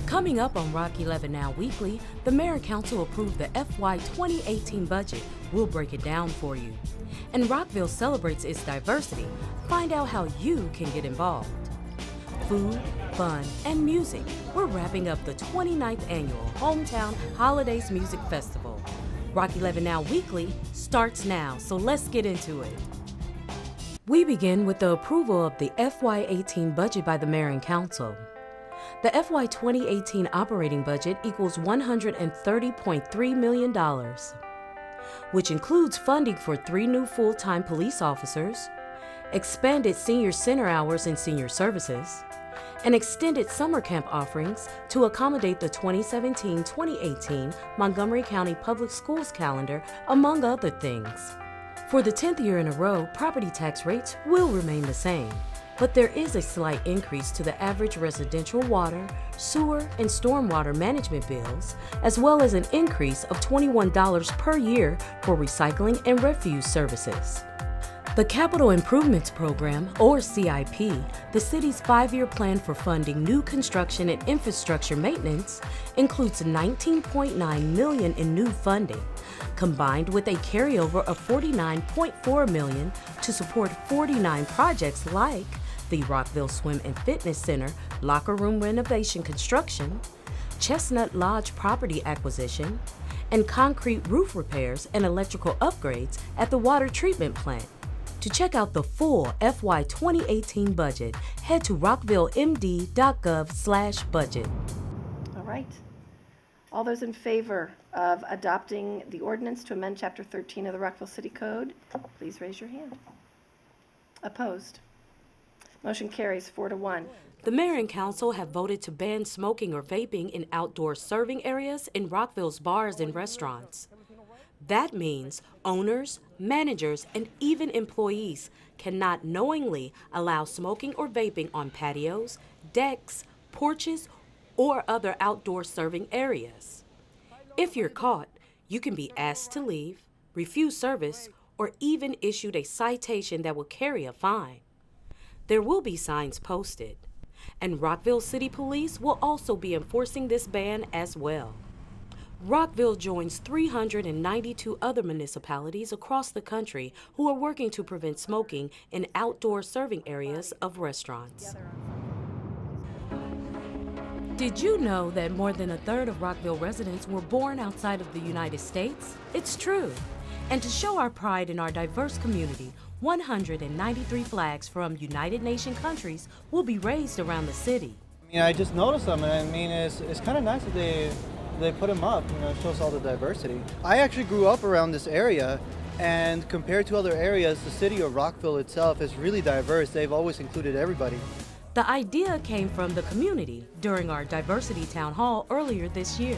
Coming up on Rock 11 Now Weekly, the Mayor and Council approved the FY 2018 budget. We'll break it down for you. And Rockville celebrates its diversity. Find out how you can get involved. Food, fun, and music. We're wrapping up the 29th annual Hometown Holidays Music Festival. Rock 11 Now Weekly starts now, so let's get into it. We begin with the approval of the FY 18 budget by the Mayor and Council. The FY 2018 operating budget equals $130.3 million, which includes funding for 3 new full-time police officers, expanded senior center hours in senior services, and extended summer camp offerings to accommodate the 2017-2018 Montgomery County Public Schools calendar, among other things. For the 10th year in a row, property tax rates will remain the same, but there is a slight increase to the average residential water, sewer, and stormwater management bills, as well as an increase of $21 per year for recycling and refuse services. The Capital Improvements Program, or CIP, the city's 5-year plan for funding new construction and infrastructure maintenance, includes $19.9 million in new funding, combined with a carryover of $49.4 million to support 49 projects like the Rockville Swim and Fitness Center locker room renovation construction, Chestnut Lodge property acquisition, and concrete roof repairs and electrical upgrades at the water treatment plant. To check out the full FY 2018 budget, head to rockvillemd.gov/budget. All right. All those in favor of adopting the ordinance to amend Chapter 13 of the Rockville City Code, please raise your hand. Opposed? Motion carries 4-1. The Mayor and Council have voted to ban smoking or vaping in outdoor serving areas in Rockville's bars and restaurants. That means owners, managers, and even employees cannot knowingly allow smoking or vaping on patios, decks, porches, or other outdoor serving areas. If you're caught, you can be asked to leave, refuse service, or even issued a citation that will carry a fine. There will be signs posted, and Rockville City Police will also be enforcing this ban as well. Rockville joins 392 other municipalities across the country who are working to prevent smoking in outdoor serving areas of restaurants. Did you know that more than a third of Rockville residents were born outside of the United States? It's true. And to show our pride in our diverse community, 193 flags from United Nations countries will be raised around the city. I just noticed them, and it's kind of nice that they put them up. It shows all the diversity. I actually grew up around this area, and compared to other areas, the city of Rockville itself is really diverse. They've always included everybody. The idea came from the community during our diversity town hall earlier this year.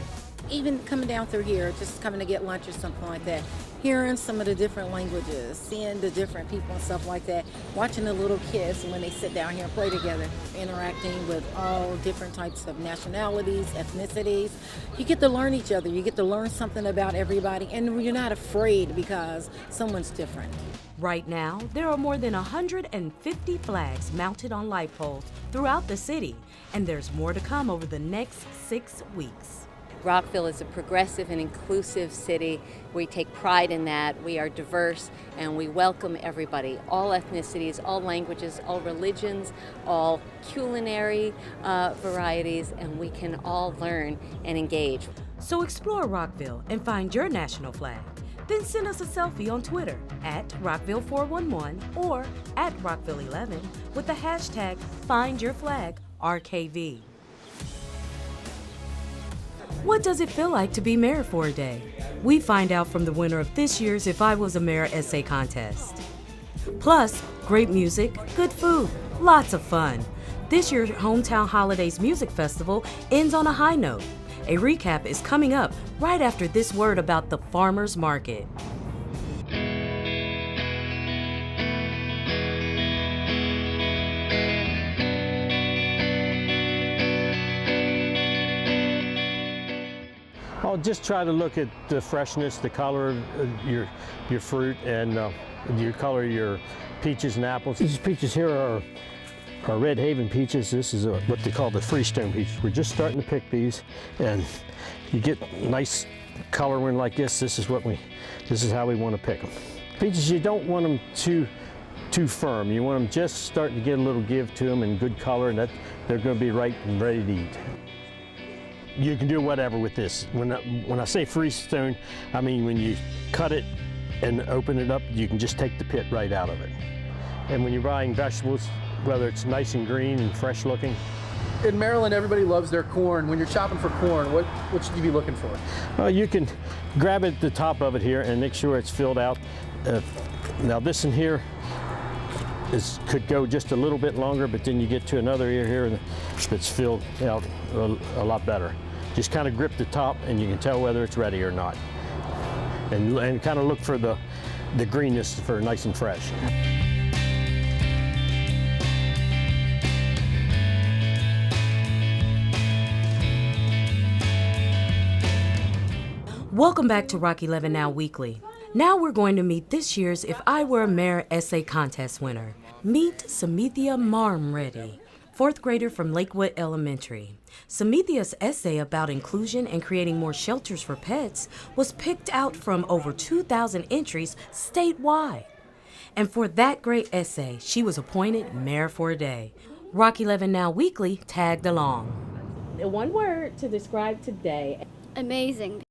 Even coming down through here, just coming to get lunch or something like that, hearing some of the different languages, seeing the different people and stuff like that, watching the little kids when they sit down here and play together, interacting with all different types of nationalities, ethnicities. You get to learn each other. You get to learn something about everybody, and you're not afraid because someone's different. Right now, there are more than 150 flags mounted on light poles throughout the city, and there's more to come over the next 6 weeks. Rockville is a progressive and inclusive city. We take pride in that. We are diverse and we welcome everybody, all ethnicities, all languages, all religions, all culinary varieties, and we can all learn and engage. So explore Rockville and find your national flag. Then send us a selfie on Twitter at Rockville411 or at Rockville11 with the hashtag FindYourFlagRKV. What does it feel like to be mayor for a day? We find out from the winner of this year's If I Was a Mayor essay contest. Plus, great music, good food, lots of fun. This year's Hometown Holidays Music Festival ends on a high note. A recap is coming up right after this word about the farmers market. I'll just try to look at the freshness, the color of your fruit, and your color of your peaches and apples. These peaches here are our Red Haven peaches, this is what they call the freestone peaches. We're just starting to pick these, and you get nice color one like this. This is how we want to pick them. Peaches, you don't want them too firm. You want them just starting to get a little give to them and good color, and that they're going to be ripe and ready to eat. You can do whatever with this. When I say freestone, I mean when you cut it and open it up, you can just take the pit right out of it. And when you're buying vegetables, whether it's nice and green and fresh looking. In Maryland, everybody loves their corn. When you're shopping for corn, what should you be looking for? You can grab it at the top of it here and make sure it's filled out. Now this in here could go just a little bit longer, but then you get to another ear here that's filled out a lot better. Just kind of grip the top and you can tell whether it's ready or not. And kind of look for the greenness for nice and fresh. Welcome back to Rock 11 Now Weekly. Now we're going to meet this year's If I Were a Mayor essay contest winner. Meet Samithia Marmreddy, 4th grader from Lakewood Elementary. Samithia's essay about inclusion and creating more shelters for pets was picked out from over 2,000 entries statewide. And for that great essay, she was appointed mayor for a day. Rock 11 Now Weekly tagged along. One word to describe today. Amazing.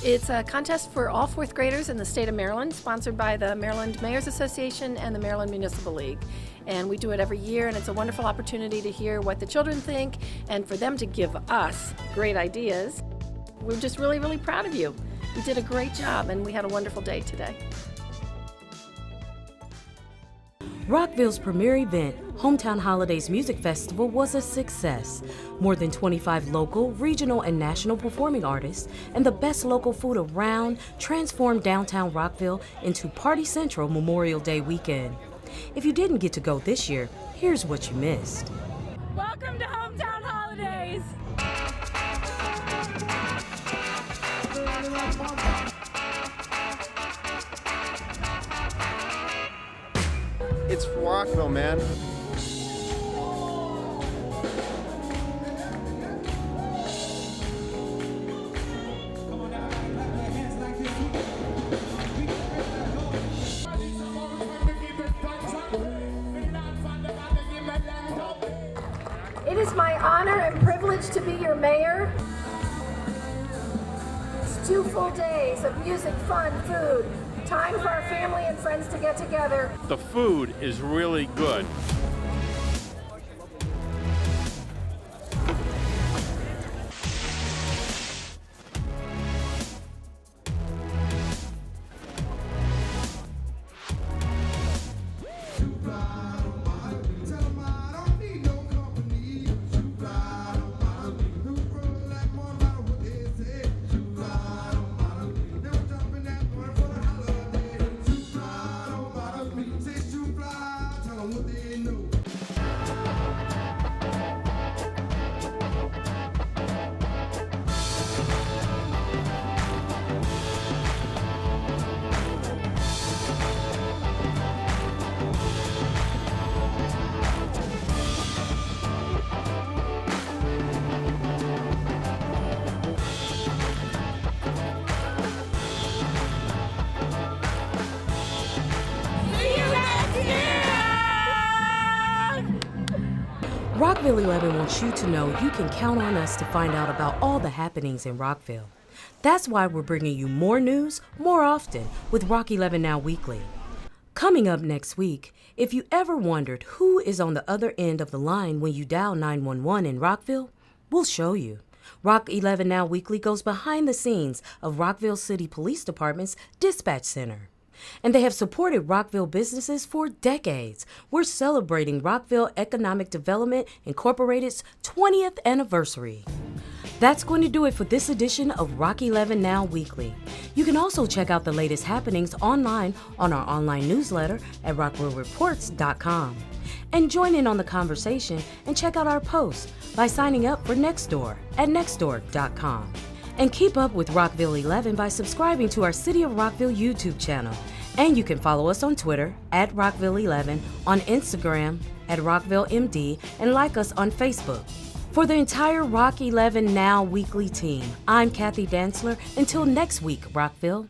It's a contest for all 4th graders in the state of Maryland, sponsored by the Maryland Mayors Association and the Maryland Municipal League. And we do it every year, and it's a wonderful opportunity to hear what the children think and for them to give us great ideas. We're just really, really proud of you. You did a great job, and we had a wonderful day today. Rockville's premier event, Hometown Holidays Music Festival, was a success. More than 25 local, regional, and national performing artists and the best local food around transformed downtown Rockville into Party Central Memorial Day weekend. If you didn't get to go this year, here's what you missed. Welcome to Hometown Holidays! It's Rockville, man. It is my honor and privilege to be your mayor. It's 2 full days of music, fun, food, time for our family and friends to get together. The food is really good. Rockville 11 wants you to know you can count on us to find out about all the happenings in Rockville. That's why we're bringing you more news more often with Rock 11 Now Weekly. Coming up next week, if you ever wondered who is on the other end of the line when you dial 911 in Rockville, we'll show you. Rock 11 Now Weekly goes behind the scenes of Rockville City Police Department's Dispatch Center. and they have supported Rockville businesses for decades. We're celebrating Rockville Economic Development Incorporated's 20th anniversary. That's going to do it for this edition of Rock 11 Now Weekly. You can also check out the latest happenings online on our online newsletter at rockvillereports.com. And join in on the conversation and check out our posts by signing up for Nextdoor at nextdoor.com. And keep up with Rockville 11 by subscribing to our City of Rockville YouTube channel. And you can follow us on Twitter at Rockville 11, on Instagram at Rockville MD, and like us on Facebook. For the entire Rock 11 Now Weekly team, I'm Kathy Dantzler. Until next week, Rockville.